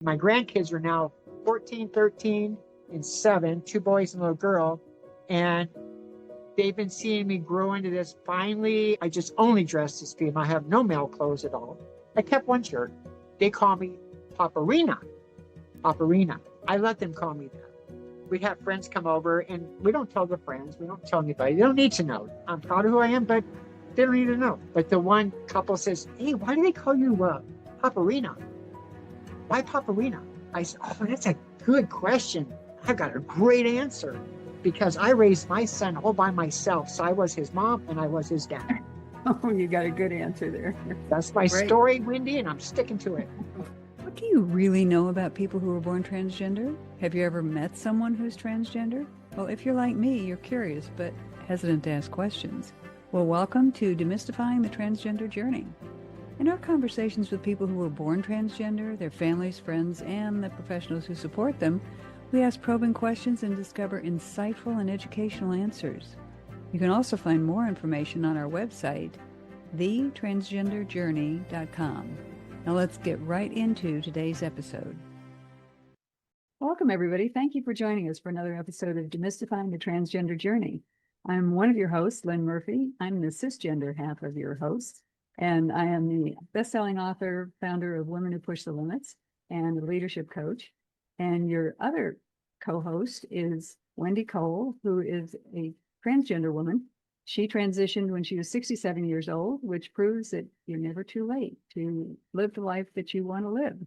My grandkids are now 14, 13, and 7, 2 boys and a little girl. And they've been seeing me grow into this. Finally, I just only dress as female. I have no male clothes at all. I kept one shirt. They call me Paparina. Paparina. I let them call me that. We'd have friends come over, and we don't tell the friends. We don't tell anybody. They don't need to know. I'm proud of who I am, but they don't need to know. But the one couple says, "Hey, why do they call you Paparina? Why Paparina?" I said, "Oh, that's a good question. I've got a great answer because I raised my son all by myself. So I was his mom and I was his dad." Oh, you got a good answer there. That's my story, Wendy, and I'm sticking to it. What do you really know about people who are born transgender? Have you ever met someone who's transgender? Well, if you're like me, you're curious but hesitant to ask questions. Well, welcome to Demystifying the Transgender Journey. In our conversations with people who were born transgender, their families, friends, and the professionals who support them, we ask probing questions and discover insightful and educational answers. You can also find more information on our website, thetransgenderjourney.com. Now let's get right into today's episode. Welcome, everybody. Thank you for joining us for another episode of Demystifying the Transgender Journey. I'm one of your hosts, Lynn Murphy. I'm the cisgender half of your host, and I am the best-selling author, founder of Women Who Push the Limits, and a leadership coach. And your other co-host is Wendy Cole, who is a transgender woman. She transitioned when she was 67 years old, which proves that you're never too late to live the life that you want to live.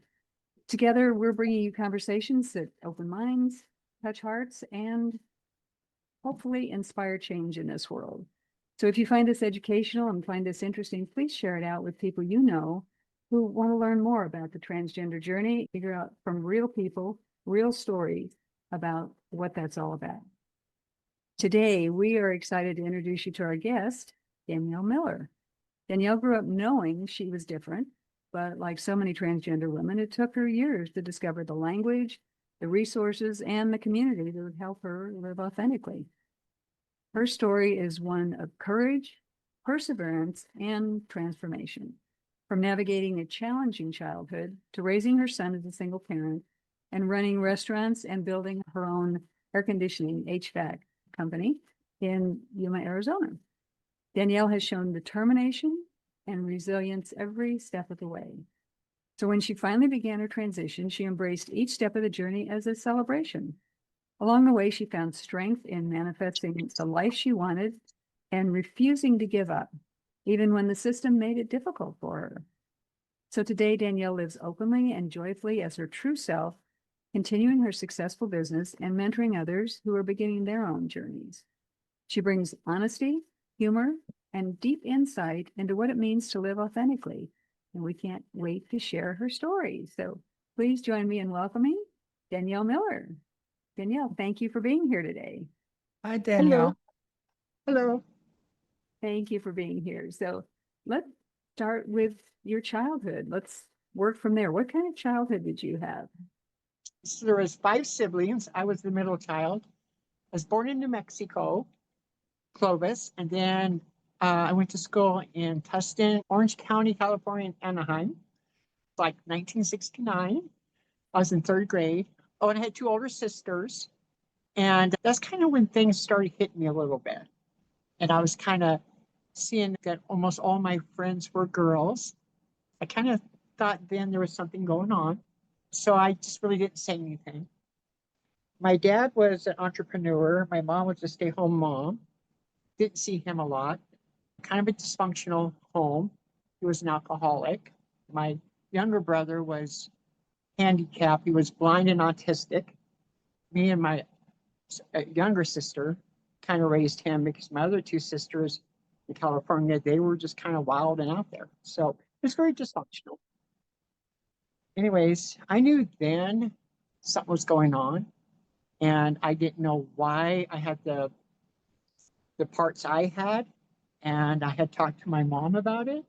Together, we're bringing you conversations that open minds, touch hearts, and hopefully inspire change in this world. So if you find this educational and find this interesting, please share it out with people you know who want to learn more about the transgender journey, figure out from real people, real stories about what that's all about. Today, we are excited to introduce you to our guest, Danielle Miller. Danielle grew up knowing she was different, but like so many transgender women, it took her years to discover the language, the resources, and the community that would help her live authentically. Her story is one of courage, perseverance, and transformation. From navigating a challenging childhood to raising her son as a single parent and running restaurants and building her own air conditioning HVAC company in Yuma, Arizona. Danielle has shown determination and resilience every step of the way. So when she finally began her transition, she embraced each step of the journey as a celebration. Along the way, she found strength in manifesting the life she wanted and refusing to give up, even when the system made it difficult for her. So today, Danielle lives openly and joyfully as her true self, continuing her successful business and mentoring others who are beginning their own journeys. She brings honesty, humor, and deep insight into what it means to live authentically. And we can't wait to share her story. So please join me in welcoming Danielle Miller. Danielle, thank you for being here today. Hi, Danielle. Hello. Thank you for being here. So let's start with your childhood. Let's work from there. What kind of childhood did you have? So there was 5 siblings. I was the middle child. I was born in New Mexico, Clovis, and then I went to school in Tustin, Orange County, California, and Anaheim, like 1969. I was in 3rd grade. Oh, and I had 2 older sisters. And that's kind of when things started hitting me a little bit. And I was kind of seeing that almost all my friends were girls. I kind of thought then there was something going on. So I just really didn't say anything. My dad was an entrepreneur. My mom was a stay-home mom. Didn't see him a lot. Kind of a dysfunctional home. He was an alcoholic. My younger brother was handicapped. He was blind and autistic. Me and my younger sister kind of raised him because my other 2 sisters in California, they were just kind of wild and out there. So it was very dysfunctional. Anyways, I knew then something was going on, and I didn't know why I had the parts I had, and I had talked to my mom about it.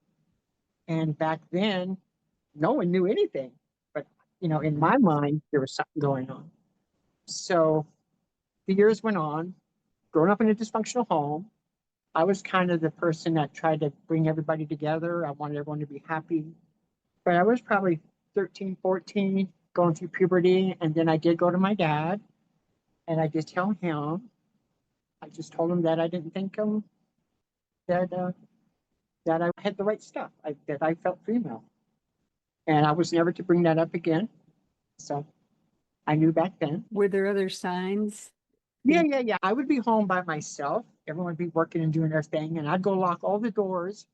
And back then, no one knew anything, but in my mind, there was something going on. So the years went on. Growing up in a dysfunctional home, I was kind of the person that tried to bring everybody together. I wanted everyone to be happy. But I was probably 13, 14, going through puberty. And then I did go to my dad and I did tell him, I just told him that I didn't think that, that I had the right stuff, that I felt female. And I was never to bring that up again. So I knew back then. Were there other signs? Yeah. I would be home by myself. Everyone would be working and doing their thing. And I'd go lock all the doors.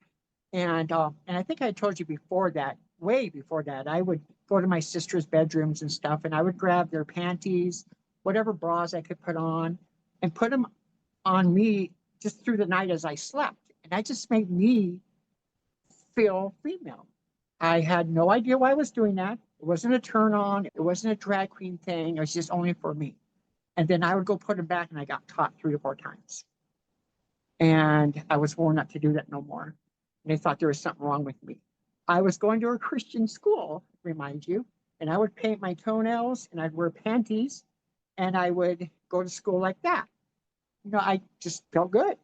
And I think I told you before that, way before that, I would go to my sister's bedrooms and stuff, and I would grab their panties, whatever bras I could put on, and put them on me just through the night as I slept. And that just made me feel female. I had no idea why I was doing that. It wasn't a turn on. It wasn't a drag queen thing. It was just only for me. And then I would go put them back, and I got caught 3 or 4 times. And I was warned not to do that no more. And they thought there was something wrong with me. I was going to a Christian school, remind you, and I would paint my toenails and I'd wear panties and I would go to school like that. You know, I just felt good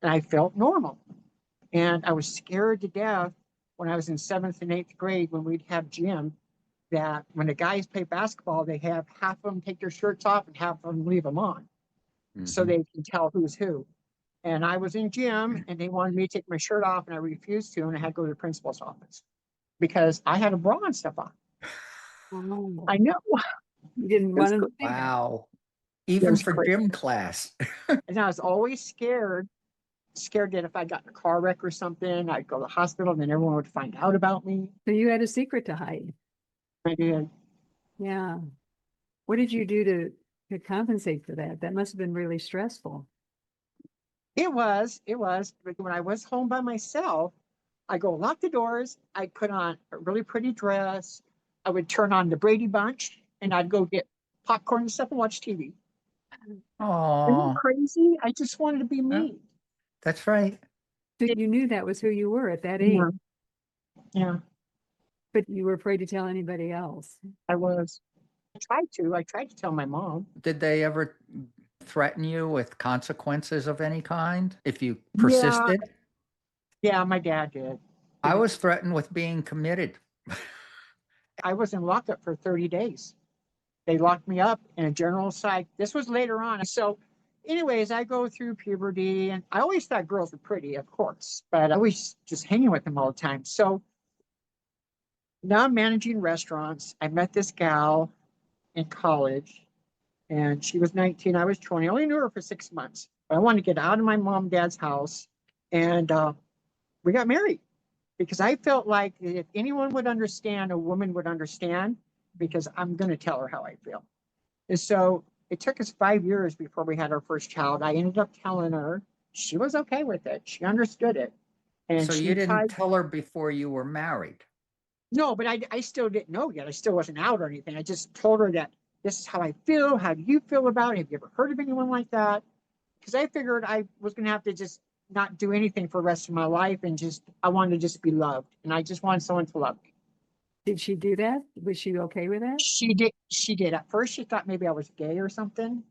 and I felt normal. And I was scared to death when I was in 7th and 8th grade when we'd have gym, that when the guys play basketball, they have half of them take their shirts off and half of them leave them on. So they can tell who's who. And I was in gym and they wanted me to take my shirt off and I refused to, and I had to go to the principal's office because I had a bra and stuff on. Oh, I know. you didn't want to. Wow. Even was for crazy. gym class. And I was always scared that if I got in a car wreck or something, I'd go to the hospital and then everyone would find out about me. So you had a secret to hide. I did. Yeah. What did you do to compensate for that? That must have been really stressful. It was. But when I was home by myself, I go lock the doors. I'd put on a really pretty dress. I would turn on the Brady Bunch and I'd go get popcorn and stuff and watch TV. Isn't Oh, that crazy? I just wanted to be me. that's right. So you knew that was who you were at that age, Yeah, but you were afraid to tell anybody else. I was. I tried to tell my mom. Did they ever threaten you with consequences of any kind if you persisted? Yeah, my dad did. I was threatened with being committed. I was in lockup for 30 days. They locked me up in a general psych. This was later on. So anyways, I go through puberty and I always thought girls were pretty, of course, but I was just hanging with them all the time. So now I'm managing restaurants. I met this gal in college and she was 19. I was 20. I only knew her for 6 months, but I wanted to get out of my mom and dad's house. And we got married because I felt like if anyone would understand, a woman would understand, because I'm going to tell her how I feel. And so it took us 5 years before we had our first child. I ended up telling her. She was okay with it. She understood it. And So she you didn't tried- tell her before you were married. No, but I still didn't know yet. I still wasn't out or anything. I just told her that this is how I feel. How do you feel about it? Have you ever heard of anyone like that? Because I figured I was going to have to just not do anything for the rest of my life and I wanted to just be loved. And I just wanted someone to love me. Did she do that? Was she okay with that? She did. At first she thought maybe I was gay or something,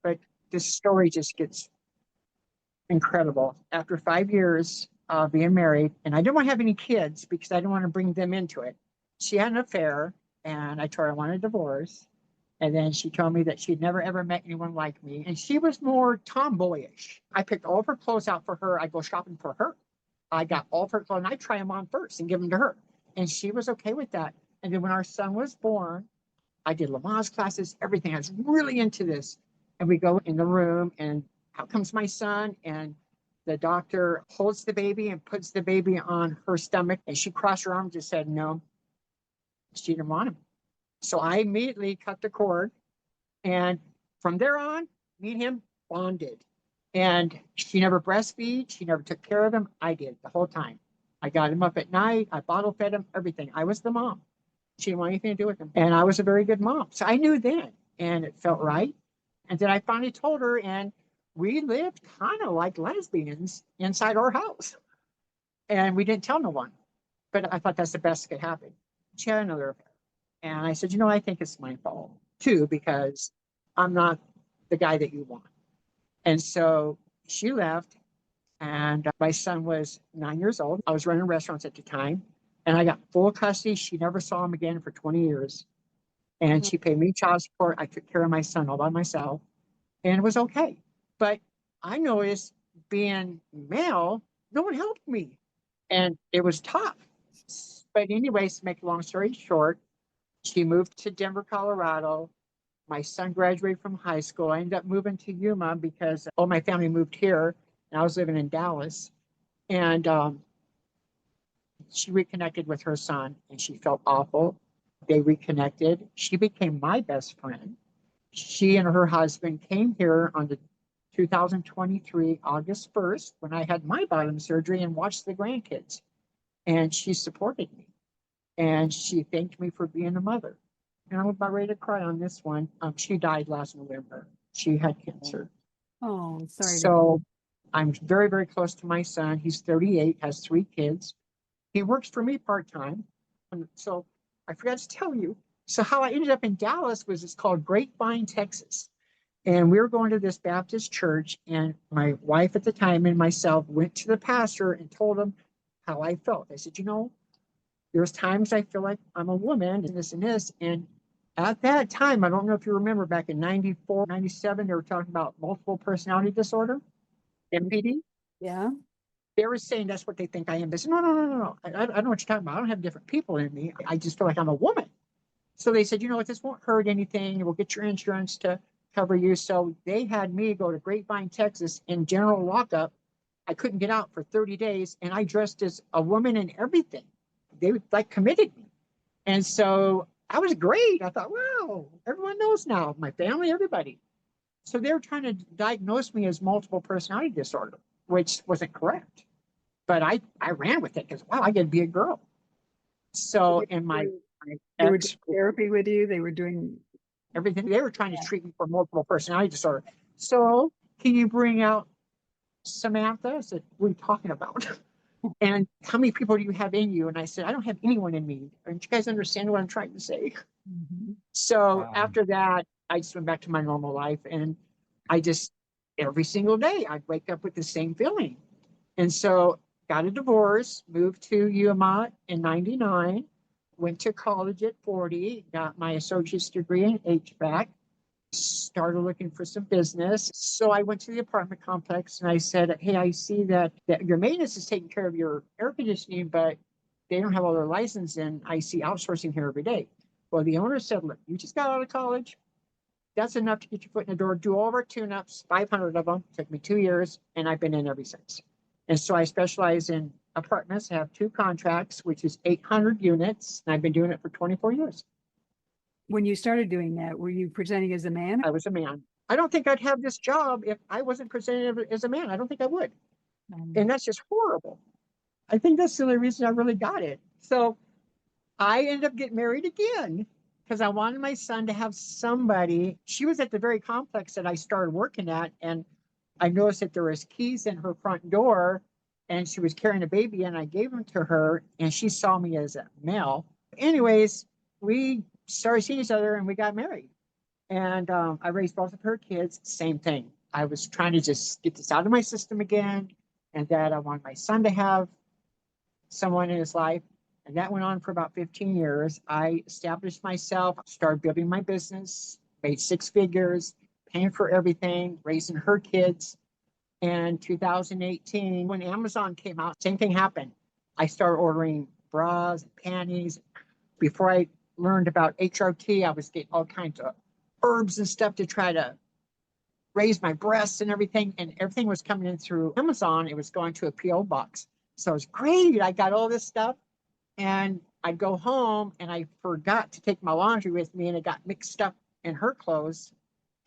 but this story just gets incredible. After 5 years of being married, and I didn't want to have any kids because I didn't want to bring them into it. She had an affair and I told her I wanted a divorce. And then she told me that she'd never ever met anyone like me. And she was more tomboyish. I picked all of her clothes out for her. I go shopping for her. I got all of her clothes and I try them on first and give them to her. And she was okay with that. And then when our son was born, I did Lamaze classes, everything. I was really into this. And we go in the room and out comes my son and the doctor holds the baby and puts the baby on her stomach. And she crossed her arms and said, no, she didn't want him. So I immediately cut the cord. And from there on, me and him bonded. And she never breastfeed. She never took care of him. I did the whole time. I got him up at night. I bottle fed him, everything. I was the mom. She didn't want anything to do with him. And I was a very good mom. So I knew then, and it felt right. And then I finally told her, and we lived kind of like lesbians inside our house. And we didn't tell no one. But I thought that's the best that could happen. She had another affair. And I said, I think it's my fault too, because I'm not the guy that you want. And so she left. And my son was 9 years old. I was running restaurants at the time. And I got full custody. She never saw him again for 20 years. And she paid me child support. I took care of my son all by myself, and it was okay. But I noticed being male, no one helped me, and it was tough. But anyways, to make a long story short, she moved to Denver, Colorado. My son graduated from high school. I ended up moving to Yuma because all my family moved here, and I was living in Dallas. And she reconnected with her son, and she felt awful. They reconnected. She became my best friend. She and her husband came here on the 2023 August 1st when I had my bottom surgery and watched the grandkids. And she supported me, and she thanked me for being a mother. And I'm about ready to cry on this one. She died last November. She had cancer. Oh, sorry. So I'm very, very close to my son. He's 38, has 3 kids. He works for me part-time. And so I forgot to tell you. So how I ended up in Dallas was it's called Grapevine, Texas. And we were going to this Baptist church, and my wife at the time and myself went to the pastor and told him how I felt. I said, there's times I feel like I'm a woman and this and this. And at that time, I don't know if you remember back in 94, 97, they were talking about multiple personality disorder, MPD. Yeah. They were saying that's what they think I am. They said, no. I don't know what you're talking about. I don't have different people in me. I just feel like I'm a woman. So they said, this won't hurt anything. We'll get your insurance to cover you. So they had me go to Grapevine, Texas in general lockup. I couldn't get out for 30 days. And I dressed as a woman and everything. They like committed me. And so I was great. I thought, wow, everyone knows now, my family, everybody. So they were trying to diagnose me as multiple personality disorder, which wasn't correct. But I ran with it because, wow, I get to be a girl. So in my They were doing therapy with you. They were doing everything. They were trying to treat me for multiple personality disorder. So can you bring out Samantha? I said, what are you talking about? And how many people do you have in you? And I said, I don't have anyone in me. Don't you guys understand what I'm trying to say? So after that, I just went back to my normal life. And I just, every single day, I'd wake up with the same feeling. And so got a divorce, moved to Yuma in 99, went to college at 40, got my associate's degree in HVAC, started looking for some business. So I went to the apartment complex and I said, hey, I see that your maintenance is taking care of your air conditioning, but they don't have all their license, and I see outsourcing here every day. Well, the owner said, look, you just got out of college. That's enough to get your foot in the door. Do all of our tune-ups, 500 of them. Took me 2 years, and I've been in ever since. And so I specialize in apartments. I have 2 contracts, which is 800 units, and I've been doing it for 24 years. When you started doing that, were you presenting as a man? I was a man. I don't think I'd have this job if I wasn't presented as a man. I don't think I would. And that's just horrible. I think that's the only reason I really got it. So I ended up getting married again because I wanted my son to have somebody. She was at the very complex that I started working at, and I noticed that there was keys in her front door, and she was carrying a baby, and I gave them to her, and she saw me as a male. Anyways, we started seeing each other, and we got married. And I raised both of her kids. Same thing. I was trying to just get this out of my system again, and that I wanted my son to have someone in his life. And that went on for about 15 years. I established myself, started building my business, made 6 figures, paying for everything, raising her kids. And 2018, when Amazon came out, same thing happened. I started ordering bras and panties. Before I learned about HRT, I was getting all kinds of herbs and stuff to try to raise my breasts and everything. And everything was coming in through Amazon. It was going to a PO box. So it was great. I got all this stuff. And I'd go home and I forgot to take my laundry with me, and it got mixed up in her clothes.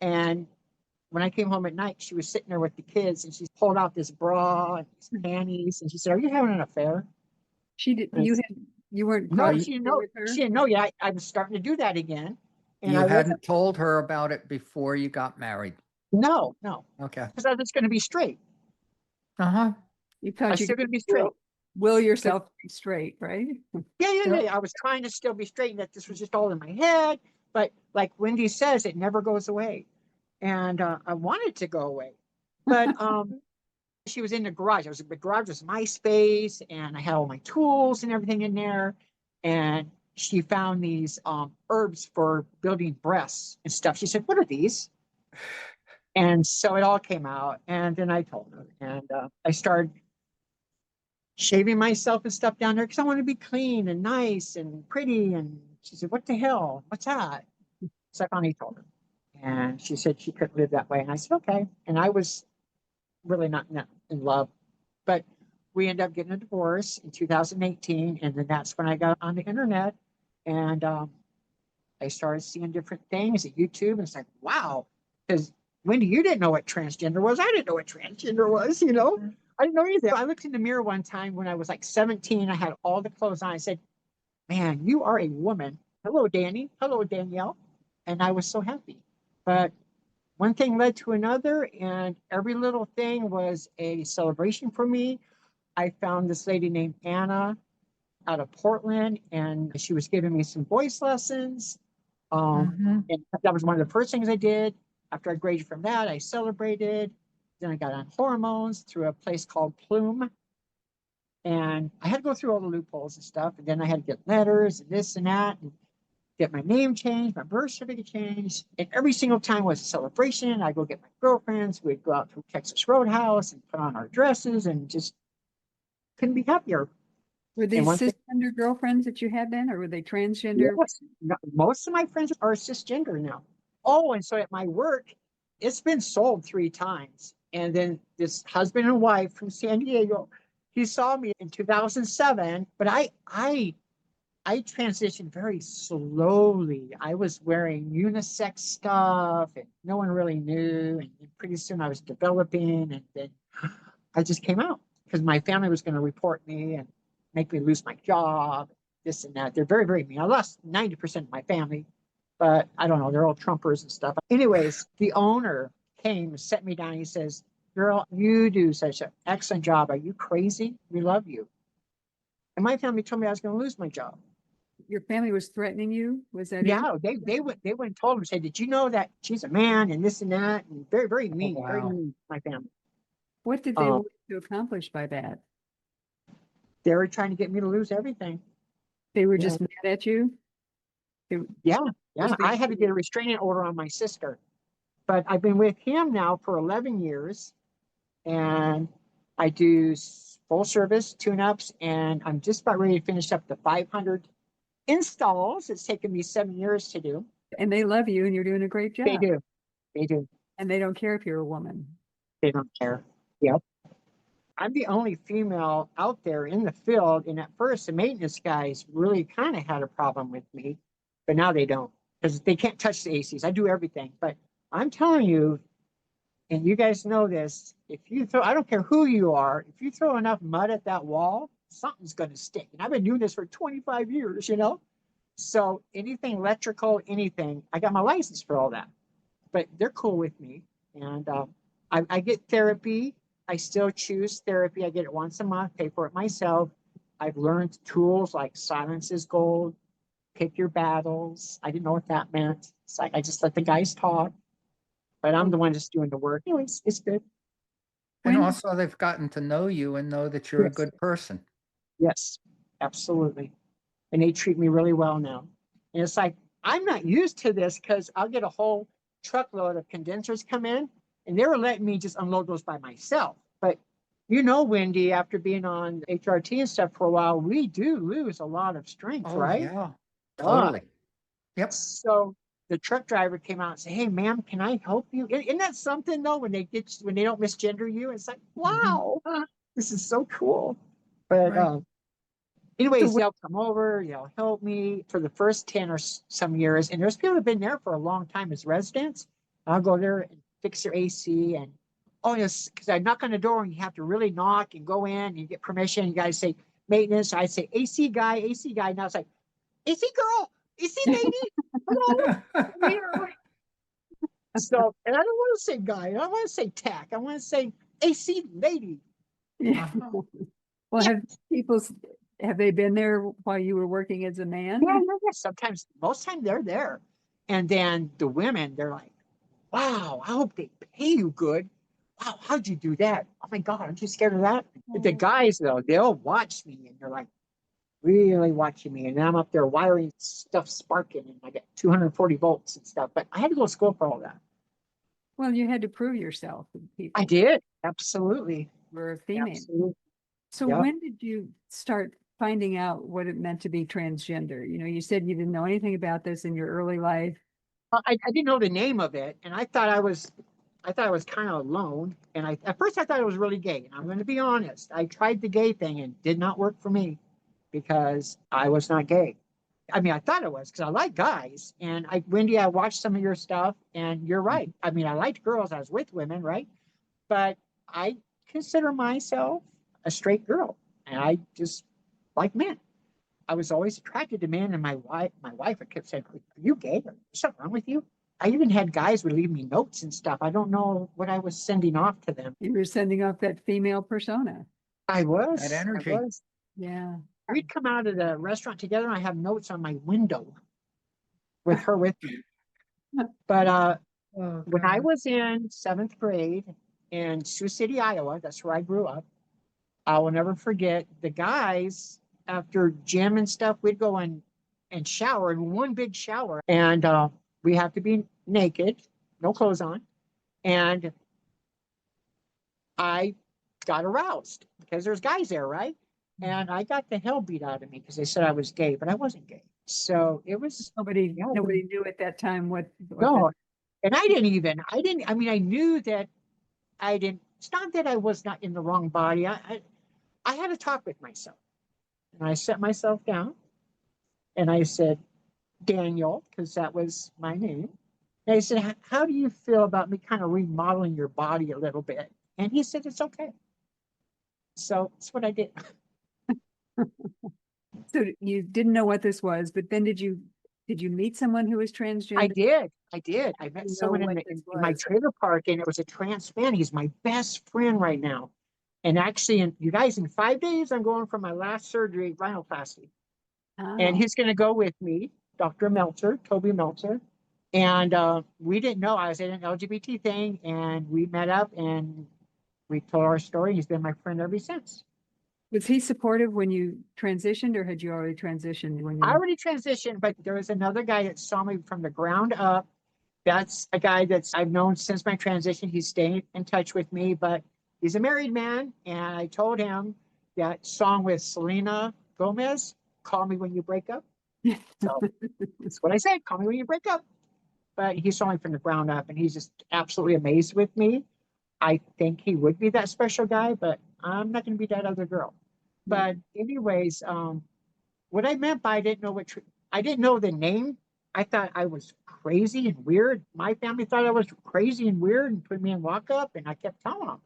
And when I came home at night, she was sitting there with the kids, and she pulled out this bra and these panties, and she said, "Are you having an affair?" She did. You weren't. No, caught she didn't know. with her? She didn't know yet. I was starting to do that again. And You I hadn't told her about it before you got married. no, Okay. because I was going to be straight. Uh-huh. You I thought was you still could going to be straight. will yourself to be straight, right? Yeah. I was trying to still be straight, and that this was just all in my head. But like Wendy says, it never goes away. And I wanted to go away. But she was in the garage. The garage was my space, and I had all my tools and everything in there. And she found these herbs for building breasts and stuff. She said, "What are these?" And so it all came out. And then I told her, and I started shaving myself and stuff down there because I want to be clean and nice and pretty. And she said, "What the hell? What's that?" So I finally told her. And she said she couldn't live that way. And I said, "Okay." And I was really not in love. But we ended up getting a divorce in 2018. And then that's when I got on the internet. And I started seeing different things at YouTube. And it's like, wow. Because Wendy, you didn't know what transgender was. I didn't know what transgender was, you know? I didn't know anything. I looked in the mirror one time when I was like 17. I had all the clothes on. I said, "Man, you are a woman. Hello, Danny. Hello, Danielle." And I was so happy. But one thing led to another, and every little thing was a celebration for me. I found this lady named Anna out of Portland, and she was giving me some voice lessons. Mhm. And that was one of the first things I did. After I graduated from that, I celebrated. Then I got on hormones through a place called Plume. And I had to go through all the loopholes and stuff. And then I had to get letters and this and that, and get my name changed, my birth certificate changed. And every single time was a celebration. I'd go get my girlfriends. We'd go out to Texas Roadhouse and put on our dresses and just couldn't be happier. Were And these one thing, cisgender girlfriends that you had then, or were they transgender? yes, most of my friends are cisgender now. Oh, and so at my work, it's been sold 3 times. And then this husband and wife from San Diego, he saw me in 2007, but I transitioned very slowly. I was wearing unisex stuff and no one really knew. And pretty soon I was developing, and then I just came out because my family was going to report me and make me lose my job, this and that. They're very, very mean. I lost 90% of my family, but I don't know. They're all Trumpers and stuff. Anyways, the owner came, set me down. He says, "Girl, you do such an excellent job. Are you crazy? We love you." And my family told me I was going to lose my job. Your family was threatening you? Was that it? Yeah, they went and told him, say, "Did you know that she's a man and this and that?" And very, very mean, very wow. mean, my family. What did they Um, want to accomplish by that? they were trying to get me to lose everything. They were Yeah. just mad at you? They- Yeah, Was yeah. they- I had to get a restraining order on my sister. But I've been with him now for 11 years, and I do full service tune-ups, and I'm just about ready to finish up the 500 installs. It's taken me 7 years to do. And they love you and you're doing a great They job. do. They do. And they don't care if you're a woman. They don't care. Yep. I'm the only female out there in the field. And at first, the maintenance guys really kind of had a problem with me, but now they don't because they can't touch the ACs. I do everything. But I'm telling you, and you guys know this, if you throw, I don't care who you are, if you throw enough mud at that wall, something's going to stick. And I've been doing this for 25 years, you know? So anything electrical, anything, I got my license for all that. But they're cool with me. And I get therapy. I still choose therapy. I get it once a month, pay for it myself. I've learned tools like silence is gold, pick your battles. I didn't know what that meant. It's like I just let the guys talk, but I'm the one just doing the work. Anyways, it's good. And When- also they've gotten to know you and know that you're a Yes. good person. Yes, absolutely. And they treat me really well now. And it's like, I'm not used to this because I'll get a whole truckload of condensers come in, and they were letting me just unload those by myself. But you know, Wendy, after being on HRT and stuff for a while, we do lose a lot of strength, Oh, right? yeah, God. totally. Yep. So the truck driver came out and said, "Hey, ma'am, can I help you?" Isn't that something though? When they don't misgender you, it's like, wow, this is so cool. But Right. anyways, So they'll come over, they'll help me for the first 10 or some years. And there's people who've been there for a long time as residents. I'll go there and fix their AC. And oh, yes, because I knock on the door and you have to really knock and go in and you get permission. You guys say maintenance. I say AC guy, AC guy. Now it's like, AC girl, AC lady. Hello. I'm here. So, and I don't want to say guy. I don't want to say tech. I want to say AC lady. Yeah. Uh-huh. Well, Yeah. have they been there while you were working as a man? Yeah, yeah. Sometimes, most time they're there. And then the women, they're like, "Wow, I hope they pay you good. Wow, how'd you do that? Oh my God, aren't you scared of that?" But the guys, though, they'll watch me and they're like, really watching me. And I'm up there wiring stuff sparking and I got 240 volts and stuff. But I had to go to school for all that. Well, you had to prove yourself to people. I did. Absolutely. Were a female. Absolutely. So Yep. when did you start finding out what it meant to be transgender? You know, you said you didn't know anything about this in your early life. I didn't know the name of it. And I thought I was kind of alone. And at first I thought it was really gay. And I'm going to be honest. I tried the gay thing and it did not work for me because I was not gay. I mean, I thought it was because I like guys. And Wendy, I watched some of your stuff and you're right. I mean, I liked girls. I was with women, right? But I consider myself a straight girl and I just like men. I was always attracted to men, and my wife, I kept saying, "Are you gay? Is something wrong with you?" I even had guys would leave me notes and stuff. I don't know what I was sending off to them. You were sending off that female persona. I was. That energy. I was. Yeah. We'd come out of the restaurant together, and I have notes on my window with her with me. But when I was in 7th grade in Sioux City, Iowa, that's where I grew up. I will never forget the guys after gym and stuff. We'd go and shower in one big shower, and we have to be naked, no clothes on. And I got aroused because there's guys there, right? And I got the hell beat out of me because they said I was gay, but I wasn't gay. So it was Nobody Yeah. knew at that time what no. And I didn't. I mean, I knew that I didn't. It's not that I was not in the wrong body. I had a talk with myself, and I set myself down, and I said, Daniel, because that was my name. And I said, how do you feel about me kind of remodeling your body a little bit? And he said, it's okay. So that's what I did. So you didn't know what this was, but then did you meet someone who was transgender? I did. I met You know someone what in this my was. trailer park, and it was a trans man. He's my best friend right now. And actually, you guys, in 5 days, I'm going for my last surgery, rhinoplasty. And Oh, he's going to go with me, Dr. Meltzer, Toby Meltzer. And we didn't know I was in an LGBT thing, and we met up and we told our story. He's been my friend ever since. was he supportive when you transitioned, or had you already transitioned when you? I already transitioned, but there was another guy that saw me from the ground up. That's a guy that's I've known since my transition. He's staying in touch with me, but he's a married man. And I told him that song with Selena Gomez, Call Me When You Break Up. So that's what I said, call me when you break up. But he saw me from the ground up and he's just absolutely amazed with me. I think he would be that special guy, but I'm not going to be that other girl. But anyways, what I meant by I didn't know the name. I thought I was crazy and weird. My family thought I was crazy and weird and put me in lockup, and I kept telling them.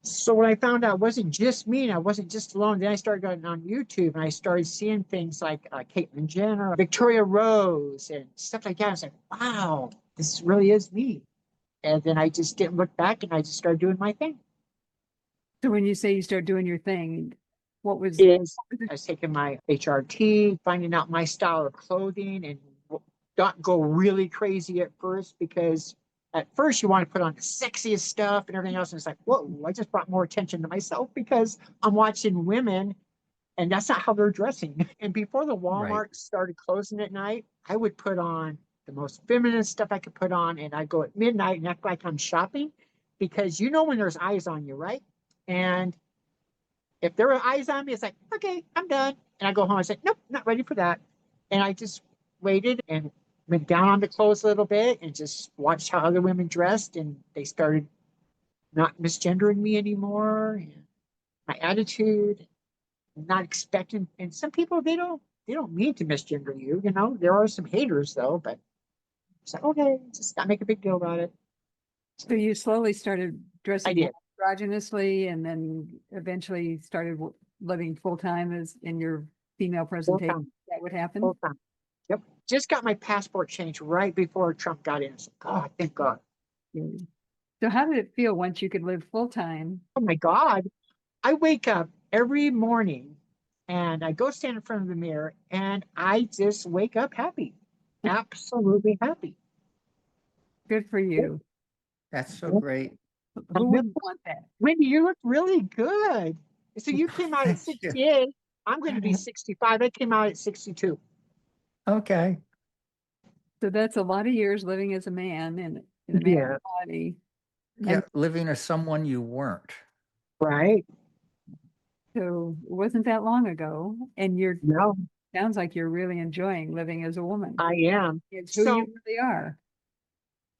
So when I found out it wasn't just me and I wasn't just alone, then I started going on YouTube and I started seeing things like Caitlyn Jenner, Victoria Rose, and stuff like that. I was like, wow, this really is me. And then I just didn't look back and I just started doing my thing. So when you say you start doing your thing, what was? I was taking my HRT, finding out my style of clothing and not go really crazy at first, because at first you want to put on the sexiest stuff and everything else. And it's like, whoa, I just brought more attention to myself because I'm watching women and that's not how they're dressing. And before the Walmart started closing at night, I would put on the most feminine stuff I could put on. And I'd go at midnight and act like I'm shopping, because you know when there's eyes on you, right? And if there were eyes on me, it's like, okay, I'm done. And I go home and say, nope, not ready for that. And I just waited and went down on the clothes a little bit and just watched how other women dressed. And they started not misgendering me anymore. And my attitude, not expecting. And some people, they don't mean to misgender you. You know, there are some haters though, but it's like, okay, just not make a big deal about it. So you slowly started I dressing did. androgynously, and then eventually started living full time as in your female presentation. time. That would happen. Full time. Yep. Just got my passport changed right before Trump got in. So, God, thank God. So how did it feel once you could live full time? Oh my God. I wake up every morning and I go stand in front of the mirror and I just wake up happy. Absolutely happy. Good for you. That's so great. Who wouldn't want that? Wendy, you look really good. So you came out at Thank you. 68. I'm going to be 65. I came out at 62. Okay. So that's a lot of years living as a man in a Yeah. man's body. Yeah, living as someone you weren't. Right. So it wasn't that long ago. And No, sounds like you're really enjoying living as a woman. I am. It's who So, you really are.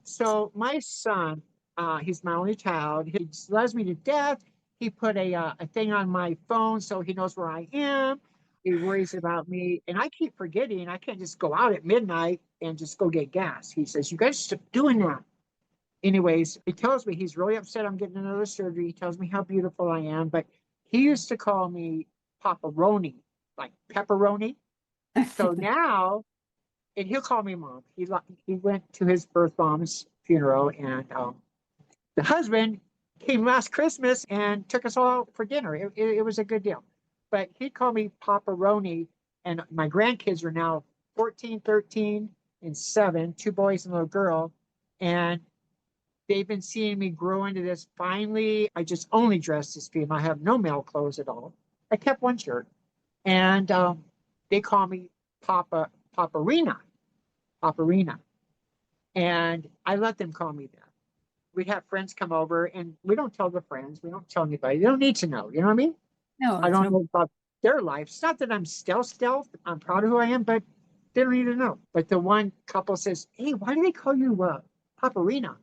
so my son, he's my only child. He just loves me to death. He put a thing on my phone so he knows where I am. He worries about me, and I keep forgetting. I can't just go out at midnight and just go get gas. He says, "You guys stop doing that." Anyways, he tells me he's really upset I'm getting another surgery. He tells me how beautiful I am, but he used to call me Paparoni, like pepperoni. So now, and he'll call me mom. He went to his birth mom's funeral, and the husband came last Christmas and took us all out for dinner. It was a good deal, but he'd call me Paparoni, and my grandkids are now 14, 13, and 7, 2 boys and a little girl, and they've been seeing me grow into this. Finally, I just only dress as female. I have no male clothes at all. I kept one shirt, and they call me Paparina, Paparina, and I let them call me that. We'd have friends come over, and we don't tell the friends. We don't tell anybody. They don't need to know. You know what I mean? No, I it's don't know about their life. It's not that I'm stealth. I'm proud of who I am, but they don't need to know. But the one couple says, "Hey, why do they call you Paparina?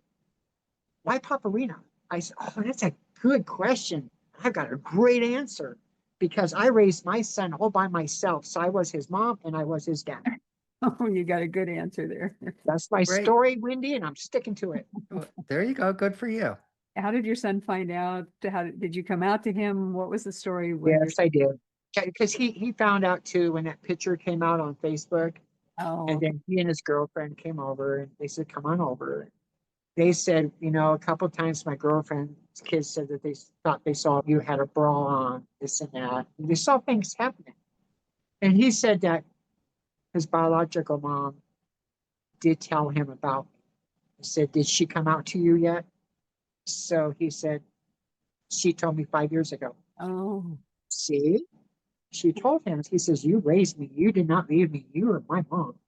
Why Paparina?" I said, "Oh, that's a good question. I've got a great answer because I raised my son all by myself. So I was his mom and I was his dad. Oh, you got a good answer there. That's my Great. story, Wendy, and I'm sticking to it." Well, there you go. Good for you. How did your son find out? Did you come out to him? What was the story when Yes, I did. Because he found out too when that picture came out on Facebook. Oh, And okay. then he and his girlfriend came over and they said, "Come on over." They said, a couple of times my girlfriend's kids said that they thought they saw you had a bra on, this and that. And they saw things happening. And he said that his biological mom did tell him about me. He said, "Did she come out to you yet?" So he said, "She told me 5 years ago." Oh, See, she told him, he says, "You raised me. You did not leave me. You were my mom."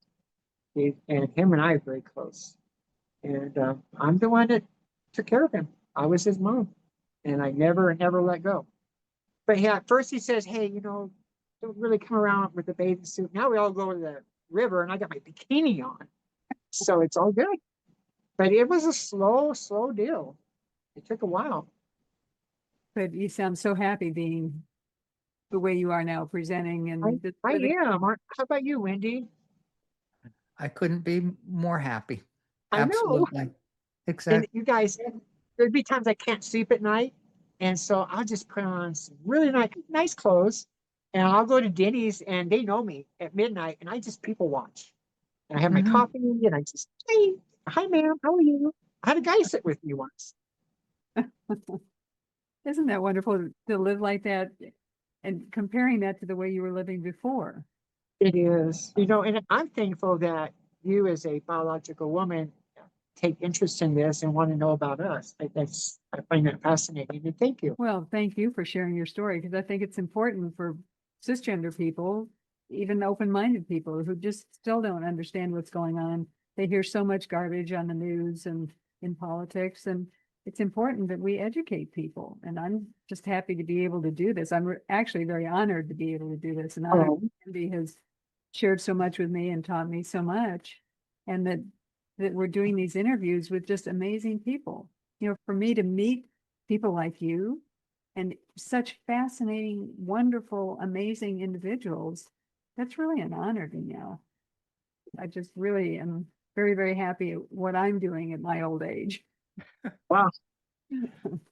And him and I are very close. And I'm the one that took care of him. I was his mom. And I never let go. But yeah, at first he says, "Hey, don't really come around with the bathing suit." Now we all go to the river and I got my bikini on. So it's all good. But it was a slow deal. It took a while. but you sound so happy being the way you are now, presenting I, and just I living. am. How about you, Wendy? I couldn't be more happy. I know. Absolutely. And Exactly. you guys, there'd be times I can't sleep at night. And so I'll just put on some really nice clothes and I'll go to Denny's and they know me at midnight and I just people watch. And I have my Mhm. coffee and I just, "Hey, hi, ma'am. How are you?" I had a guy sit with me once. Isn't that wonderful to live like that and comparing that to the way you were living before? It is, and I'm thankful that you as a biological woman take interest in this and want to know about us. I find that fascinating and thank you. Well, thank you for sharing your story because I think it's important for cisgender people, even open-minded people who just still don't understand what's going on. They hear so much garbage on the news and in politics, and it's important that we educate people. And I'm just happy to be able to do this. I'm actually very honored to be able to do this, and honored Oh, that Cindy has shared so much with me and taught me so much, and that we're doing these interviews with just amazing people. For me to meet people like you and such fascinating, wonderful, amazing individuals, that's really an honor to me now. I just really am very, very happy at what I'm doing at my old age. wow.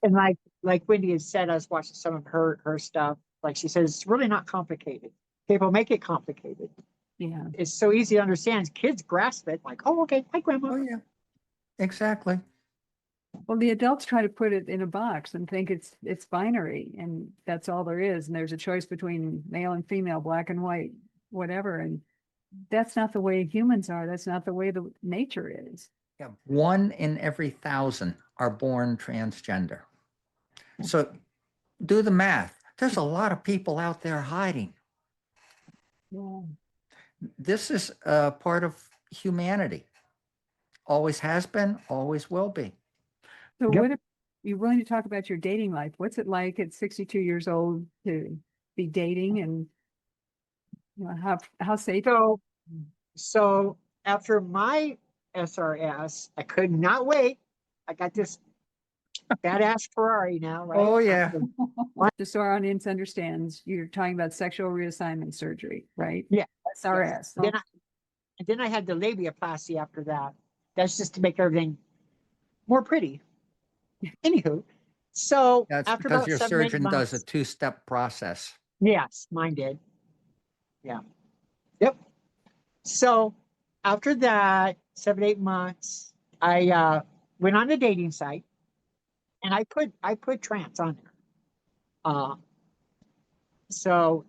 And like Wendy had said, I was watching some of her stuff. Like she says, it's really not complicated. People make it complicated. Yeah. It's so easy to understand. Kids grasp it like, "Oh, okay, hi, grandma." Oh, yeah. Exactly. Well, the adults try to put it in a box and think it's binary and that's all there is. And there's a choice between male and female, black and white, whatever. And that's not the way humans are. That's not the way the nature is. Yeah. 1 in every 1,000 are born transgender. So do the math. There's a lot of people out there hiding. Yeah. This is part of humanity. Always has been, always will be. So Yep. what if you're willing to talk about your dating life? What's it like at 62 years old to be dating, and how safe? So after my SRS, I could not wait. I got this badass Ferrari now, right? Oh, yeah. Just so our audience understands, you're talking about sexual reassignment surgery, right? Yeah. SRS. And then I had the labiaplasty after that. That's just to make everything more pretty. Anywho, so That's after because about your 7, 8 surgeon does a months, two-step process. yes, mine did. Yeah. Yep. So after that, 7, 8 months, I went on a dating site and I put trans on there. Uh, so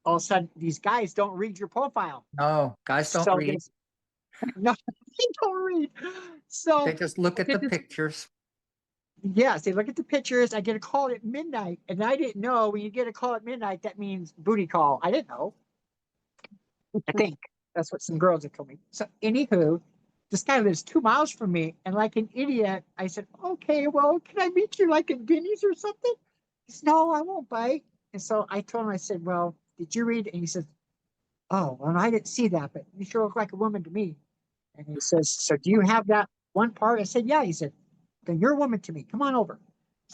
all of a sudden these guys don't read your profile. No, guys don't So read. this no, they don't read. So They just look I at the did this. pictures. Yes, they look at the pictures. I get a call at midnight, and I didn't know when you get a call at midnight that means booty call. I didn't know. I think that's what some girls have told me. So, anywho, this guy lives 2 miles from me, and like an idiot, I said, "Okay, well, can I meet you like at Denny's or something?" He said, "No, I won't bite." And so I told him, I said, "Well, did you read?" And he says, "Oh, well, I didn't see that, but you sure look like a woman to me." And he says, "So do you have that one part?" I said, "Yeah." He said, "Then you're a woman to me. Come on over."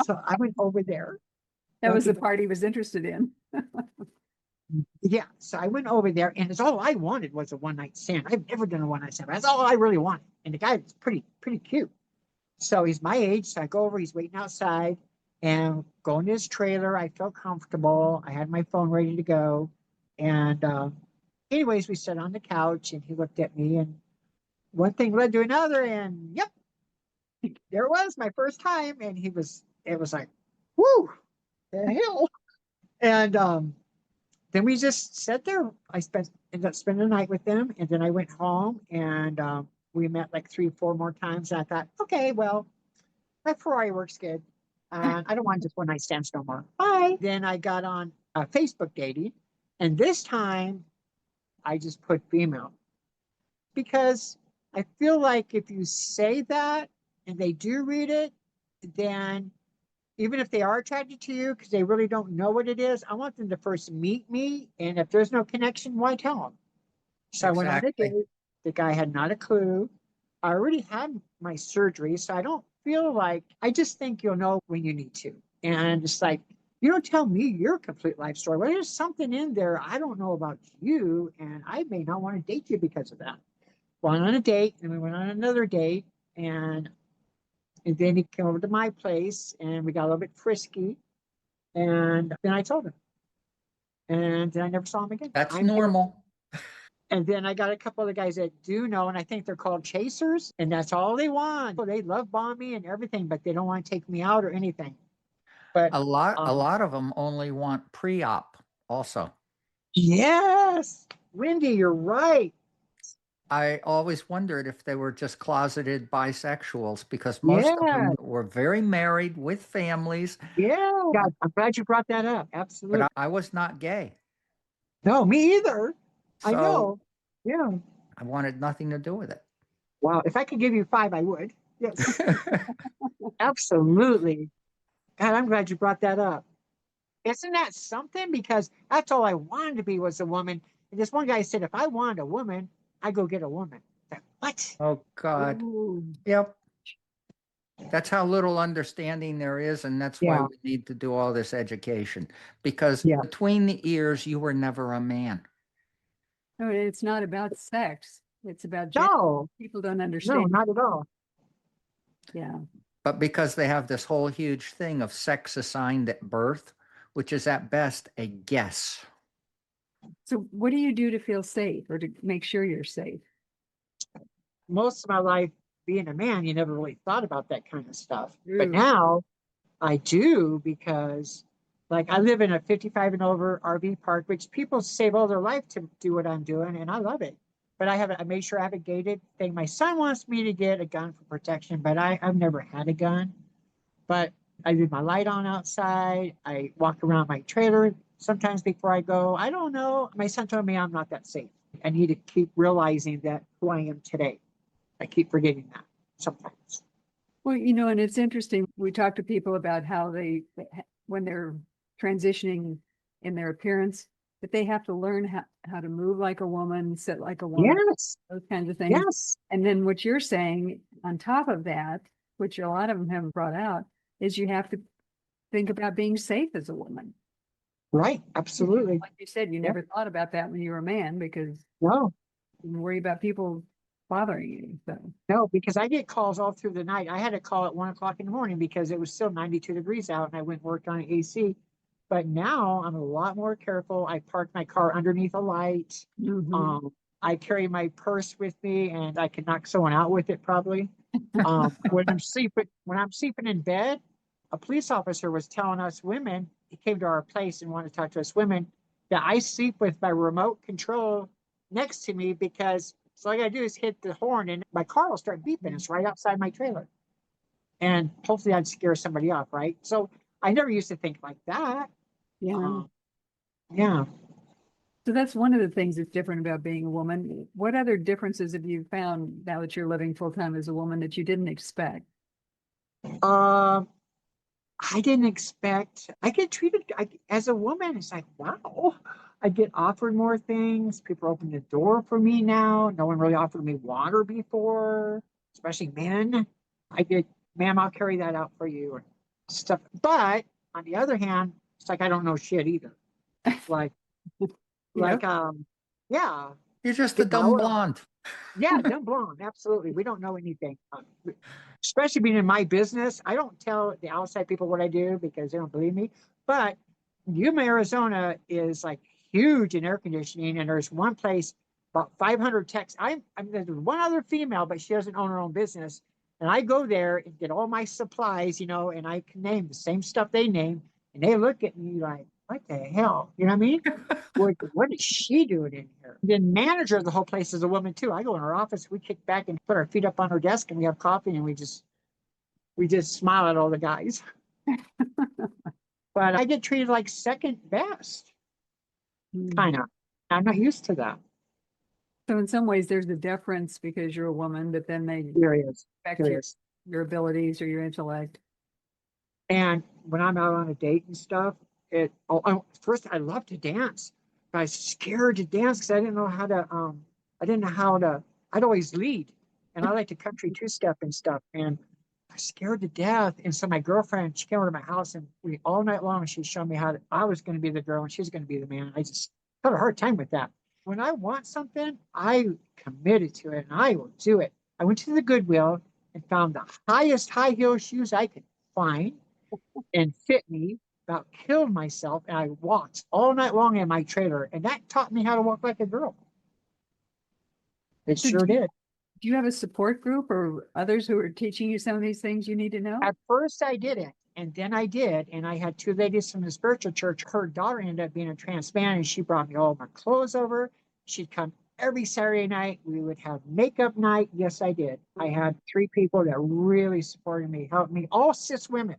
So I went over there. That was the part he was interested in. Yeah, so I went over there, and it's all I wanted was a one night stand. I've never done a one night stand. But that's all I really wanted. And the guy was pretty cute. So he's my age. So I go over. He's waiting outside, and go into his trailer. I felt comfortable. I had my phone ready to go, and anyways, we sat on the couch, and he looked at me, and one thing led to another, and yep, there it was, my first time, and it was like, whoo, the hell, and then we just sat there. Ended up spending the night with them, and then I went home, and we met like 3, 4 more times. And I thought, okay, well, my Ferrari works good. I don't want just one night stands no more. Bye. Then I got on Facebook dating, and this time I just put female because I feel like if you say that and they do read it, then even if they are attracted to you because they really don't know what it is, I want them to first meet me. And if there's no connection, why tell them? So I went on a Exactly. date. The guy had not a clue. I already had my surgery, so I don't feel like, I just think you'll know when you need to. And it's like, you don't tell me your complete life story. Well, there's something in there I don't know about you, and I may not want to date you because of that. Went on a date, and we went on another date, and then he came over to my place, and we got a little bit frisky. And then I told him, and then I never saw him again. That's normal. And then I got a couple of the guys that do know, and I think they're called chasers, and that's all they want. They love bomb me and everything, but they don't want to take me out or anything. But A lot of them only want pre-op also. yes, Wendy, you're right. I always wondered if they were just closeted bisexuals because most of Yeah, them were very married with families, yeah. God, I'm glad you brought that up. Absolutely. but I was not gay. No, me either. I So know. Yeah. I wanted nothing to do with it. Wow. If I could give you 5, I would. Yes, absolutely. God, I'm glad you brought that up. Isn't that something? Because that's all I wanted to be was a woman. And this one guy said, if I wanted a woman, I go get a woman. Like, what? Oh, God. Ooh. Yep. That's how little understanding there is. And that's why Yeah. we need to do all this education. Because Yeah. between the ears, you were never a man. No, it's not about sex. It's about gender. No, People don't no, understand. not at all. Yeah. But because they have this whole huge thing of sex assigned at birth, which is at best a guess. So what do you do to feel safe or to make sure you're safe? Most of my life being a man, you never really thought about that kind of stuff. But Ooh. now I do because, like, I live in a 55 and over RV park, which people save all their life to do what I'm doing, and I love it. But I made sure I have a gated thing. My son wants me to get a gun for protection, but I've never had a gun. But I leave my light on outside. I walk around my trailer sometimes before I go, I don't know. My son told me I'm not that safe. I need to keep realizing that who I am today. I keep forgetting that sometimes. Well, and it's interesting. We talk to people about how when they're transitioning in their appearance, that they have to learn how to move like a woman, sit like a woman, Yes, those kinds of things. yes, And then what you're saying on top of that, which a lot of them haven't brought out, is you have to think about being safe as a woman. right, absolutely. Like you said, you never thought about that when you were a man because No, you worry about people bothering you. So, no, because I get calls all through the night. I had a call at 1 o'clock in the morning because it was still 92 degrees out and I went and worked on AC. But now I'm a lot more careful. I park my car underneath a light. mhm. I carry my purse with me and I can knock someone out with it probably. When I'm sleeping in bed, a police officer was telling us women, he came to our place and wanted to talk to us women, that I sleep with my remote control next to me because all I gotta do is hit the horn and my car will start beeping. It's right outside my trailer. And hopefully I'd scare somebody off, right? So I never used to think like that. Yeah. Yeah. So that's one of the things that's different about being a woman. What other differences have you found now that you're living full time as a woman that you didn't expect? Um, I didn't expect, I get treated as a woman. It's like, wow, I get offered more things. People open the door for me now. No one really offered me water before, especially men. I get, ma'am, I'll carry that out for you and stuff. But on the other hand, it's like, I don't know shit either. Like, Yep. like, yeah, You're just a get dumb lower. blonde. Yeah, dumb blonde. Absolutely. We don't know anything. Especially being in my business. I don't tell the outside people what I do because they don't believe me. But Yuma, Arizona is like huge in air conditioning. And there's one place, about 500 techs. There's one other female, but she doesn't own her own business. And I go there and get all my supplies, and I can name the same stuff they name. And they look at me like, what the hell? You know what I mean? What is she doing in here? The manager of the whole place is a woman too. I go in her office, we kick back and put our feet up on her desk and we have coffee and we just smile at all the guys. But I get treated like second best, Mm. kind of. I'm not used to that. So in some ways, there's a deference because you're a woman, but then they Serious, respect serious. your abilities or your intellect. And when I'm out on a date and stuff, first I love to dance, but I was scared to dance because I didn't know how to, I'd always lead and I like to country two-step and stuff. And I was scared to death. And so my girlfriend, she came over to my house and all night long, she showed me how I was going to be the girl and she was going to be the man. I just had a hard time with that. When I want something, I committed to it and I will do it. I went to the Goodwill and found the highest high heel shoes I could find and fit me, about killed myself, and I walked all night long in my trailer, and that taught me how to walk like a girl. It So sure did. do you have a support group or others who are teaching you some of these things you need to know? At first, I didn't, and then I did, and I had two ladies from the spiritual church. Her daughter ended up being a trans man, and she brought me all my clothes over. She'd come every Saturday night. We would have makeup night. Yes, I did. I had 3 people that really supported me, helped me, all cis women.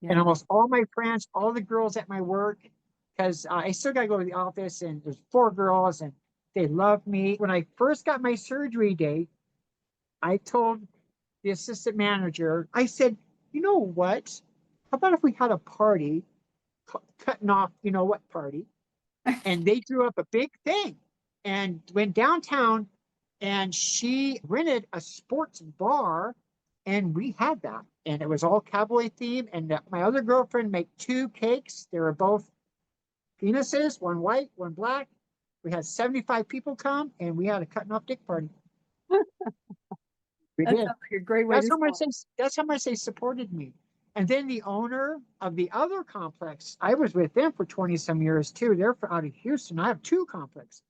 And Yeah. almost all my friends, all the girls at my work, because I still got to go to the office and there's 4 girls and they love me. When I first got my surgery date, I told the assistant manager, I said, you know what? How about if we had a party, cutting off, you know what party? And they drew up a big thing and went downtown and she rented a sports bar and we had that and it was all cowboy theme and my other girlfriend made 2 cakes. They were both penises, one white, one black. We had 75 people come and we had a cutting off dick party. We That did. sounds like a great way to That's how much they supported me. And then the owner of the other complex, I was with them for 20 some years too. They're out of Houston. I have 2 complexes.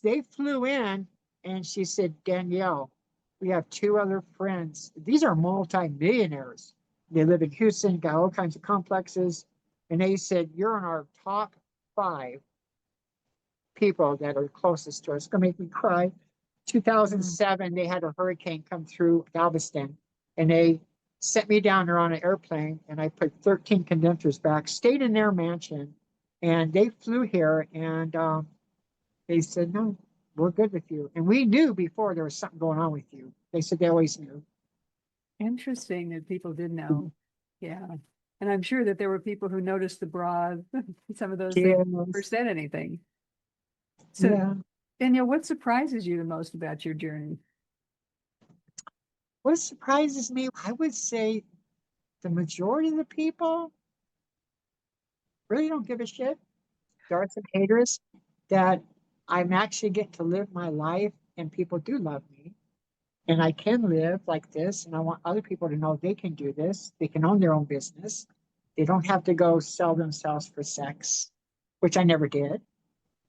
They flew in and she said, Danielle, we have 2 other friends. These are multi-millionaires. They live in Houston, got all kinds of complexes. And they said, you're in our top 5 people that are closest to us. It's going to make me cry. 2007, they had a hurricane come through Galveston and they sent me down there on an airplane and I put 13 condensers back, stayed in their mansion And they flew here and they said, no, we're good with you. And we knew before there was something going on with you. They said they always knew. Interesting that people did know. Yeah. And I'm sure that there were people who noticed the bra, some of those things, never Yes. said anything. So, Yeah. Danielle, what surprises you the most about your journey? What surprises me, I would say the majority of the people really don't give a shit. There are some haters that I'm actually getting to live my life and people do love me. And I can live like this. And I want other people to know they can do this. They can own their own business. They don't have to go sell themselves for sex, which I never did.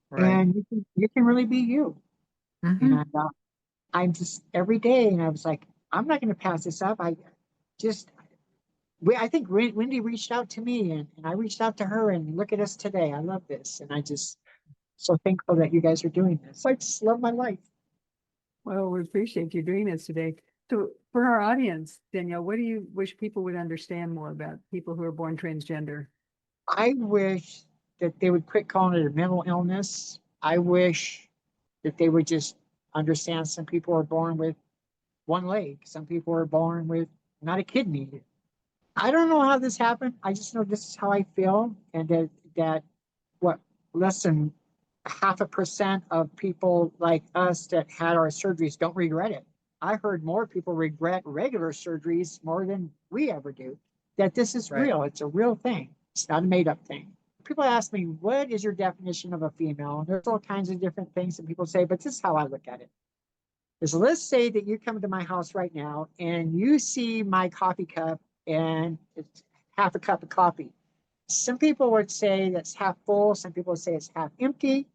Right. And you can really be you. Mhm. And I'm just every day. And I was like, I'm not going to pass this up. Just, I think Wendy reached out to me and I reached out to her and look at us today. I love this. And I just so thankful that you guys are doing this. I just love my life. Well, we appreciate you doing this today. So for our audience, Danielle, what do you wish people would understand more about people who are born transgender? I wish that they would quit calling it a mental illness. I wish that they would just understand some people are born with one leg. Some people are born with not a kidney. I don't know how this happened. I just know this is how I feel, and that what less than 0.5% of people like us that had our surgeries don't regret it. I heard more people regret regular surgeries more than we ever do. That this is Right. real. It's a real thing. It's not a made up thing. People ask me, what is your definition of a female? And there's all kinds of different things that people say, but this is how I look at it. Is let's say that you come to my house right now and you see my coffee cup and it's half a cup of coffee. Some people would say that's half full. Some people would say it's half empty.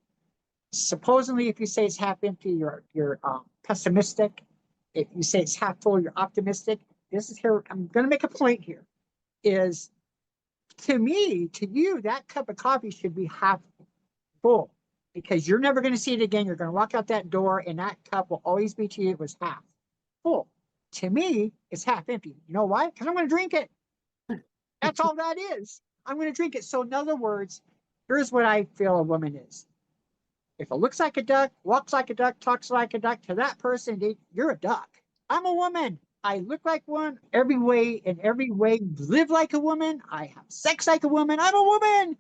Supposedly, if you say it's half empty, you're pessimistic. If you say it's half full, you're optimistic. This is here. I'm going to make a point here. Is to me, to you, that cup of coffee should be half full because you're never going to see it again. You're going to walk out that door, and that cup will always be to you. It was half full. To me, it's half empty. You know why? Because I'm going to drink it. That's all that is. I'm going to drink it. So, in other words, here's what I feel a woman is. If it looks like a duck, walks like a duck, talks like a duck, to that person, you're a duck. I'm a woman. I look like one in every way, live like a woman. I have sex like a woman. I'm a woman.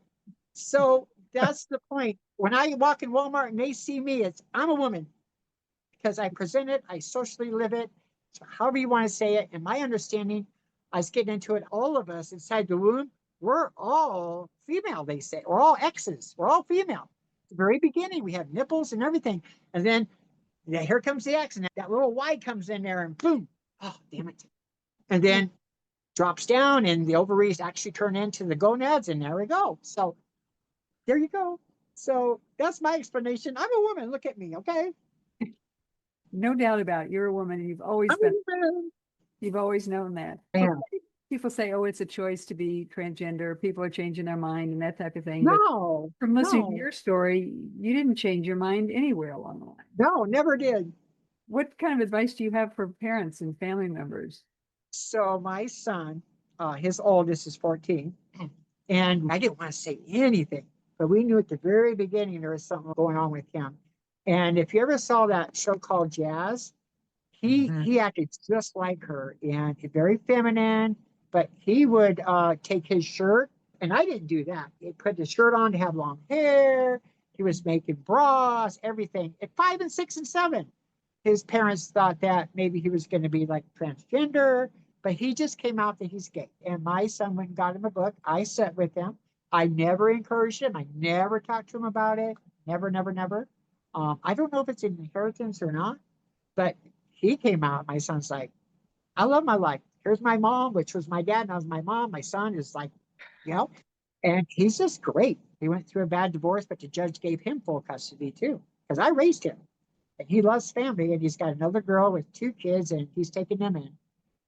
So that's the point. When I walk in Walmart and they see me, I'm a woman because I present it, I socially live it. So however you want to say it. And my understanding, I was getting into it, all of us inside the womb, we're all female, they say. We're all X's. We're all female. At the very beginning, we have nipples and everything. And then here comes the X, and that little Y comes in there, and boom. Oh, damn it. And then drops down, and the ovaries actually turn into the gonads, and there we go. So there you go. So that's my explanation. I'm a woman. Look at me, okay? No doubt about it. You're a woman and I'm a woman. you've always known that. Yeah. People say, oh, it's a choice to be transgender. People are changing their mind and that type of thing. But No, from listening to no, your story, you didn't change your mind anywhere along the line. no, never did. What kind of advice do you have for parents and family members? So my son, his oldest is 14, and I didn't want to say anything, but we knew at the very beginning there was something going on with him. And if you ever saw that show called Jazz, Mhm. he acted just like her and very feminine, but he would take his shirt, and I didn't do that. He put the shirt on to have long hair. He was making bras, everything. At 5 and 6 and 7, his parents thought that maybe he was going to be like transgender, but he just came out that he's gay. And my son went and got him a book. I sat with him. I never encouraged him. I never talked to him about it. Never, never, never. I don't know if it's an inheritance or not, but he came out. My son's like, I love my life. Here's my mom, which was my dad. Now is my mom. My son is like, you know, and he's just great. He went through a bad divorce, but the judge gave him full custody too, because I raised him. And he loves family, and he's got another girl with 2 kids, and he's taking them in.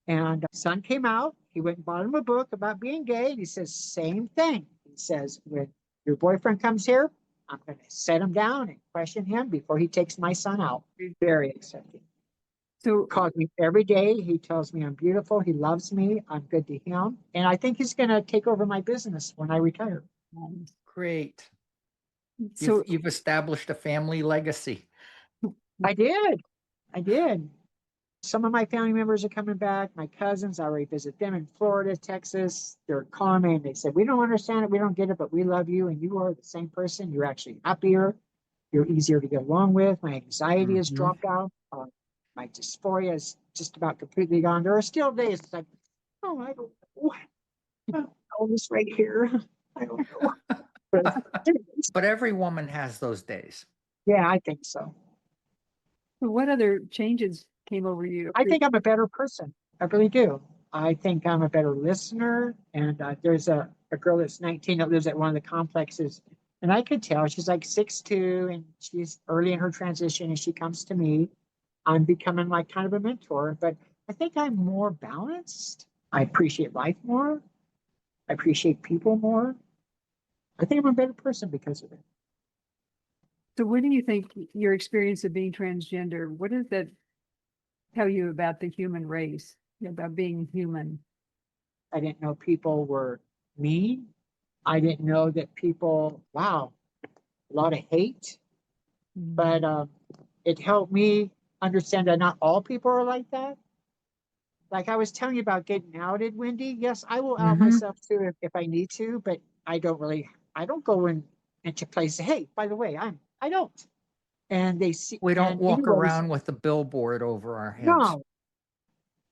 And son came out. He went and bought him a book about being gay. And he says, same thing. He says, when your boyfriend comes here, I'm going to set him down and question him before he takes my son out. Very accepting. So, Calls me every day. He tells me I'm beautiful. He loves me. I'm good to him. And I think he's going to take over my business when I retire. Great. So You've established a family legacy. I did. I did. Some of my family members are coming back. My cousins, I already visit them in Florida, Texas. They're calling me and they said, we don't understand it. We don't get it, but we love you. And you are the same person. You're actually happier. You're easier to get along with. My anxiety has Mhm. dropped out. My dysphoria is just about completely gone. There are still days it's like, oh, I don't know. All this right here. I don't know. But anyways, But every woman has those days. yeah, I think so. what other changes came over you? I think I'm a better person. I really do. I think I'm a better listener. And there's a girl that's 19 that lives at one of the complexes. And I could tell she's like 6'2" and she's early in her transition. And she comes to me. I'm becoming like kind of a mentor. But I think I'm more balanced. I appreciate life more. I appreciate people more. I think I'm a better person because of it. So what do you think your experience of being transgender, what does that tell you about the human race, about being human? I didn't know people were mean. I didn't know that people, wow, a lot of hate. But it helped me understand that not all people are like that. Like I was telling you about getting outed, Wendy. Yes, I will out Mhm. myself too if I need to, but I don't go into places. Hey, by the way, I don't. And they see, We don't and walk anyways, around with a billboard over our heads. no,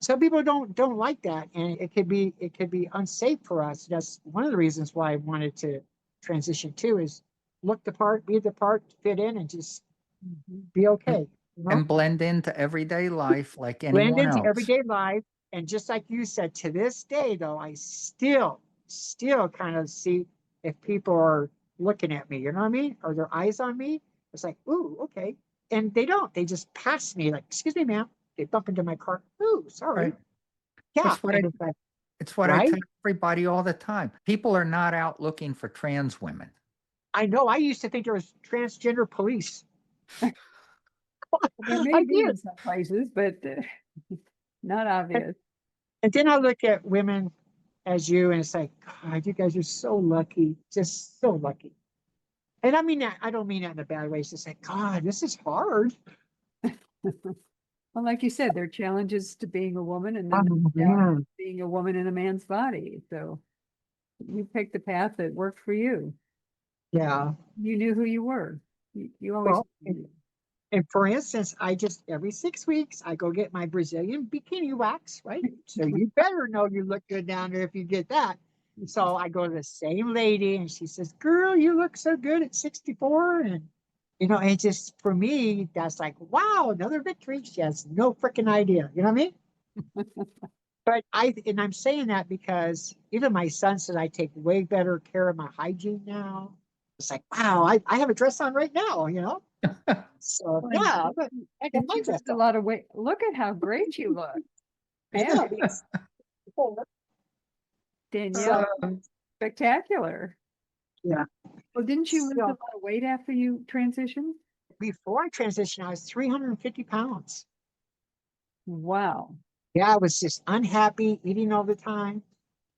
some people don't like that, and it could be unsafe for us. That's one of the reasons why I wanted to transition too is look the part, be the part, fit in, and just be and okay. You know? and blend into everyday life like Blend anyone into else. everyday life. And just like you said, to this day, though, I still kind of see if people are looking at me, you know what I mean? Or their eyes on me. It's like, ooh, okay. And they don't. They just pass me, like, excuse me, ma'am. They bump into my car. Ooh, sorry. Right. Yeah. That's what And it's like, it's what I right? tell everybody all the time. People are not out looking for trans women. I know. I used to think there was transgender police. There may I be did. in some places, but not obvious. And then I look at women as you, and it's like, God, you guys are so lucky, just so lucky. And I mean that, I don't mean that in a bad way. It's just like, God, this is hard. Well, like you said, there are challenges to being a woman and then Oh, there are challenges man. to being a woman in a man's body. So you picked the path that worked for you. Yeah. You knew who you were. You always Well, and for instance, I just every 6 weeks I go get my Brazilian bikini wax, right? So you better know you look good down there if you get that. So I go to the same lady and she says, girl, you look so good at 64. And and just for me, that's like, wow, another victory. She has no freaking idea. You know what I mean? But I'm saying that because even my son said I take way better care of my hygiene now. It's like, wow, I have a dress on right now. So Well, yeah, but I got didn't my you dress lose a on. lot of weight? Look at how great you look. I know. Danielle, So spectacular. yeah. Well, didn't you lose a So lot of weight after you transitioned? before I transitioned, I was 350 pounds. Wow. Yeah, I was just unhappy, eating all the time.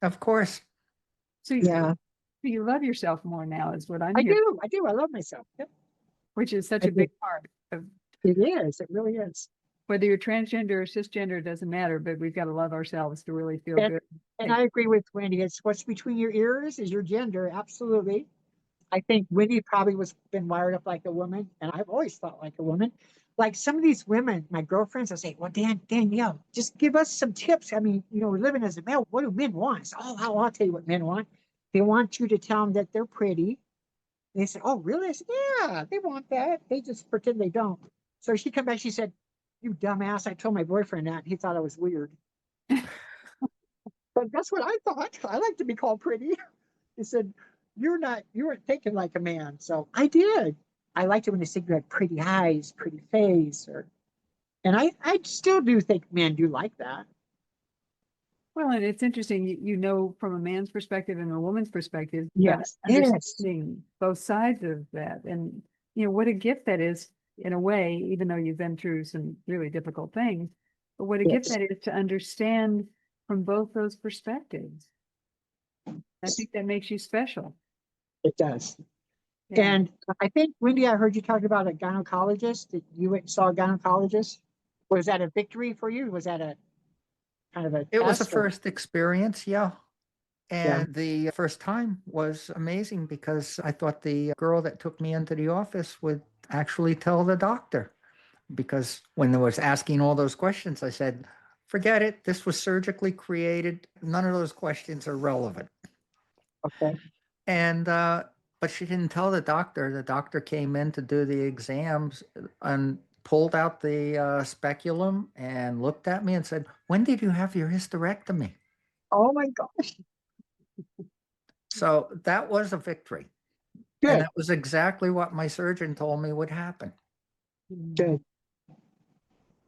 Of course. So Yeah, you love yourself more now is what I'm I hearing, do. I do. I love myself. Yep, which is such I a do. big part of It is. It really is. whether you're transgender or cisgender, doesn't matter, but we've got to love ourselves to really feel And, good. and I agree with Wendy. It's what's between your ears is your gender. Absolutely. I think Wendy probably was been wired up like a woman, and I've always thought like a woman. Like some of these women, my girlfriends, I say, "Well, Danielle, just give us some tips. I mean, we're living as a male. What do men want?" So, I'll tell you what men want. They want you to tell them that they're pretty. They said, "Oh, really?" I said, "Yeah, they want that. They just pretend they don't." So she come back. She said, "You dumbass! I told my boyfriend that. And he thought I was weird." But that's what I thought. I like to be called pretty. He said, you weren't thinking like a man. So I did. I liked it when they said you had pretty eyes, pretty face, and I still do think men do like that. Well, and it's interesting, you know, from a man's perspective and a woman's perspective, but Yes. Yes. understanding both sides of that. And, what a gift that is in a way, even though you've been through some really difficult things, but what a gift Yes. that is to understand from both those perspectives. I think that makes you special. It does. Yeah. And I think, Wendy, I heard you talk about a gynecologist. That you saw a gynecologist. Was that a victory for you? Was that a kind of a It was a test? Or- first experience, yeah. Yeah. And the first time was amazing because I thought the girl that took me into the office would actually tell the doctor. Because when I was asking all those questions, I said, forget it. This was surgically created. None of those questions are relevant. Okay. And, but she didn't tell the doctor. The doctor came in to do the exams and pulled out the speculum and looked at me and said, when did you have your hysterectomy? Oh my gosh. So that was a victory. And Good. that was exactly what my surgeon told me would happen. Good.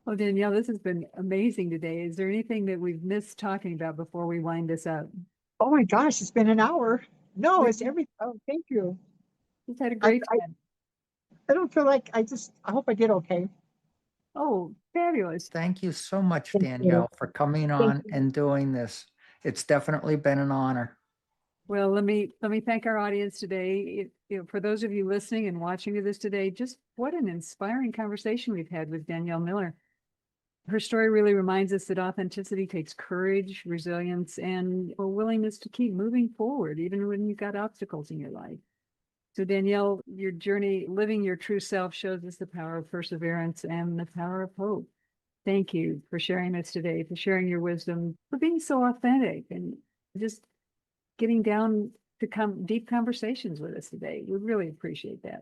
Well, Danielle, this has been amazing today. Is there anything that we've missed talking about before we wind this up? Oh my gosh, it's been an hour. No, We- it's everything. Oh, thank you. We've had a I, great I, time. I don't feel like I hope I did okay. Oh, fabulous. Thank you so much, Thank you. Danielle, for coming Thank on you. and doing this. It's definitely been an honor. Well, let me thank our audience today. For those of you listening and watching to this today, just what an inspiring conversation we've had with Danielle Miller. Her story really reminds us that authenticity takes courage, resilience, and a willingness to keep moving forward, even when you've got obstacles in your life. So Danielle, your journey, living your true self, shows us the power of perseverance and the power of hope. Thank you for sharing this today, for sharing your wisdom, for being so authentic and just getting down to deep conversations with us today. We really appreciate that.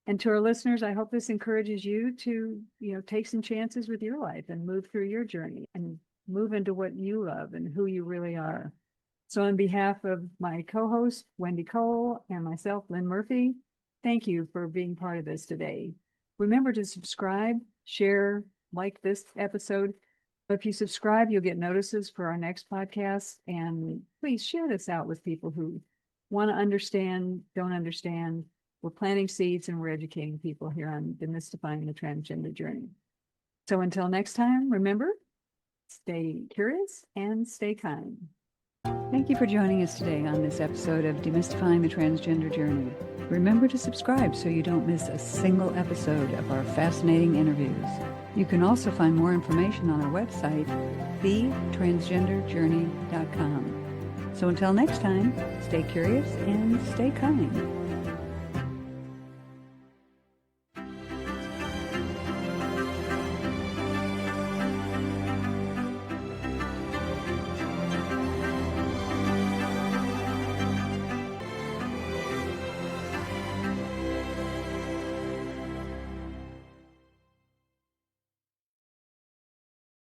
And to our listeners, I hope this encourages you to, take some chances with your life and move through your journey and move into what you love and who you really are. So on behalf of my co-host, Wendy Cole, and myself, Lynn Murphy, thank you for being part of this today. Remember to subscribe, share, like this episode. If you subscribe, you'll get notices for our next podcast. And please share this out with people who want to understand, don't understand. We're planting seeds and we're educating people here on demystifying the transgender journey. So until next time, remember, stay curious and stay kind. Thank you for joining us today on this episode of Demystifying the Transgender Journey. Remember to subscribe so you don't miss a single episode of our fascinating interviews. You can also find more information on our website, thetransgenderjourney.com. So until next time, stay curious and stay kind.